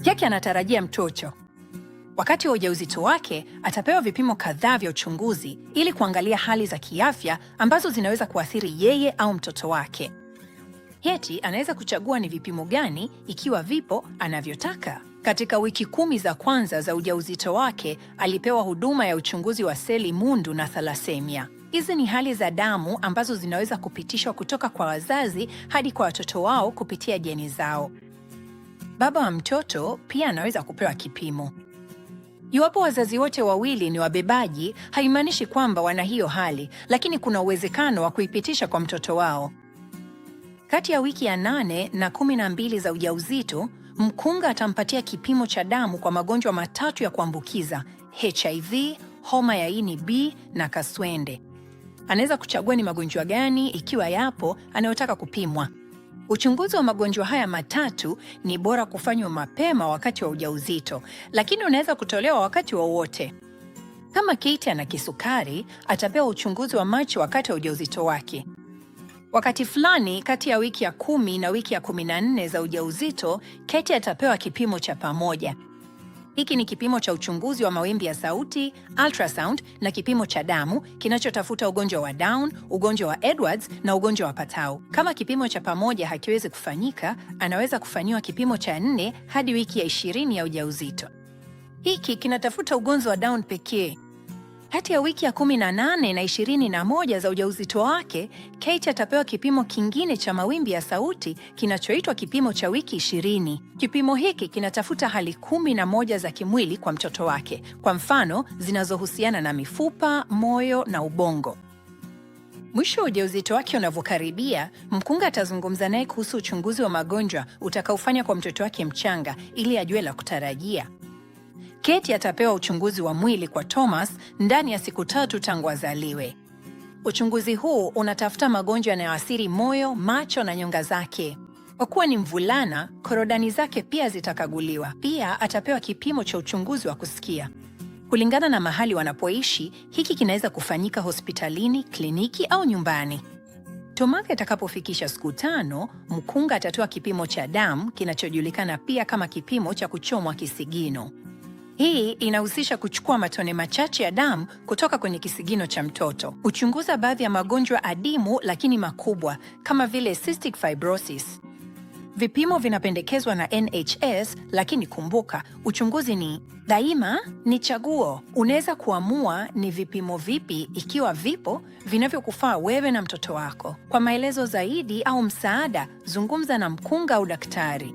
Jackie anatarajia mtoto. Wakati wa ujauzito wake atapewa vipimo kadhaa vya uchunguzi ili kuangalia hali za kiafya ambazo zinaweza kuathiri yeye au mtoto wake. Hetty anaweza kuchagua ni vipimo gani ikiwa vipo anavyotaka. Katika wiki 10 za kwanza za ujauzito wake alipewa huduma ya uchunguzi wa seli mundu na thalassemia. Hizi ni hali za damu ambazo zinaweza kupitishwa kutoka kwa wazazi hadi kwa watoto wao kupitia jeni zao. Baba wa mtoto pia anaweza kupewa kipimo. Iwapo wazazi wote wawili ni wabebaji, haimaanishi kwamba wana hiyo hali, lakini kuna uwezekano wa kuipitisha kwa mtoto wao. Kati ya wiki ya 8 na 12 za ujauzito, mkunga atampatia kipimo cha damu kwa magonjwa matatu ya kuambukiza: HIV, homa ya ini B na kaswende. Anaweza kuchagua ni magonjwa gani, ikiwa yapo, anayotaka kupimwa. Uchunguzi wa magonjwa haya matatu ni bora kufanywa mapema wakati wa ujauzito, lakini unaweza kutolewa wakati wowote. Kama Katie ana kisukari, atapewa uchunguzi wa macho wakati wa ujauzito wake. Wakati fulani kati ya wiki ya 10 na wiki ya 14 za ujauzito, Katie atapewa kipimo cha pamoja. Hiki ni kipimo cha uchunguzi wa mawimbi ya sauti, ultrasound, na kipimo cha damu kinachotafuta ugonjwa wa Down, ugonjwa wa Edwards na ugonjwa wa Patau. Kama kipimo cha pamoja hakiwezi kufanyika, anaweza kufanyiwa kipimo cha 4 hadi wiki ya 20 ya ujauzito. Hiki kinatafuta ugonjwa wa Down pekee. Kati ya wiki ya 18 na 21 za ujauzito wake, Katie atapewa kipimo kingine cha mawimbi ya sauti kinachoitwa kipimo cha wiki 20. Kipimo hiki kinatafuta hali 11 za kimwili kwa mtoto wake, kwa mfano zinazohusiana na mifupa, moyo na ubongo. Mwisho wa ujauzito wake unavyokaribia, mkunga atazungumza naye kuhusu uchunguzi wa magonjwa utakaofanya kwa mtoto wake mchanga ili ajue la kutarajia. Katie atapewa uchunguzi wa mwili kwa Thomas ndani ya siku 3 tangu azaliwe. Uchunguzi huu unatafuta magonjwa yanayoathiri moyo, macho na nyonga zake. Kwa kuwa ni mvulana, korodani zake pia zitakaguliwa. Pia atapewa kipimo cha uchunguzi wa kusikia. Kulingana na mahali wanapoishi, hiki kinaweza kufanyika hospitalini, kliniki au nyumbani. Tomake atakapofikisha siku 5, mkunga atatoa kipimo cha damu kinachojulikana pia kama kipimo cha kuchomwa kisigino. Hii inahusisha kuchukua matone machache ya damu kutoka kwenye kisigino cha mtoto. Uchunguza baadhi ya magonjwa adimu lakini makubwa kama vile cystic fibrosis. Vipimo vinapendekezwa na NHS, lakini kumbuka, uchunguzi daima ni chaguo. Unaweza kuamua ni vipimo vipi, ikiwa vipo, vinavyokufaa wewe na mtoto wako. Kwa maelezo zaidi au msaada, zungumza na mkunga au daktari.